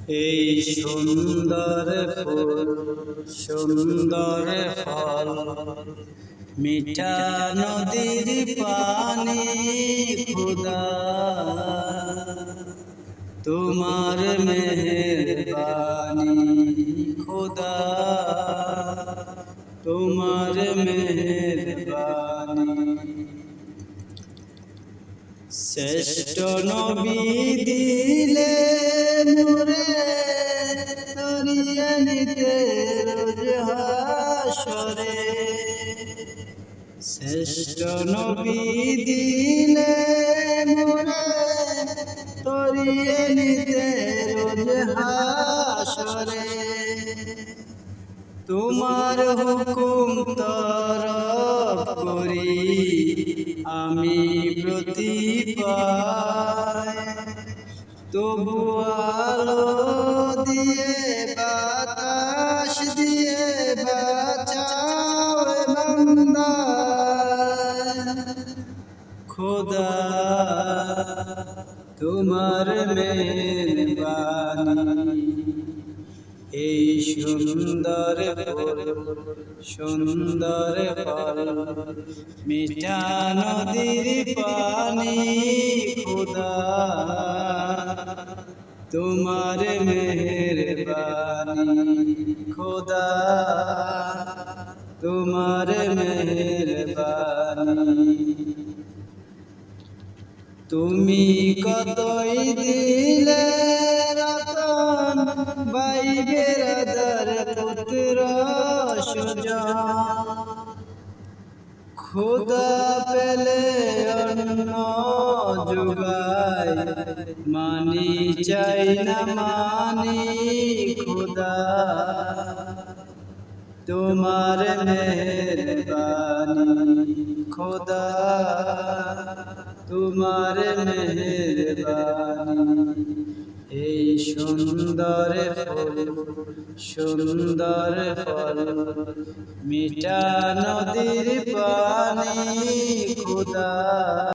এই সুন্দর ফুল সুন্দর ফল মিঠা নদীর পানি খুদা তোমার মেহেরবানি খুদা তোমার মেহেরবানি শ্রেষ্ঠ নবী দিলে নূরে তরিয়ে নিতে রোজ হাসরে শ্রেষ্ঠ নবী দিলে নূরে তরিয়ে নিতে রোজ হাসরে তোমার হুকুম তরফ করি আমি প্রতি পাই তবু আলো দিয়ে বাতাস দিয়ে বাঁচাও বান্দা খোদা তোমার মেহেরবানি এই সুন্দর ফুল সুন্দর ফল মিঠা নদীর পানি খুদা তোমার মেহেরবানি খোদা তোমার মেহেরবানি তুমি কতই দিলে রতন ভাই বেরাদার পুত্র সুজন খোদা পেলে অন্য যুগায় মানি চাই না মানি খোদা তোমার মেহেরবানি খোদা তোমার মেহেরবানি এই সুন্দর ফুল সুন্দর ফল মিঠা নদীর পানি খোদা।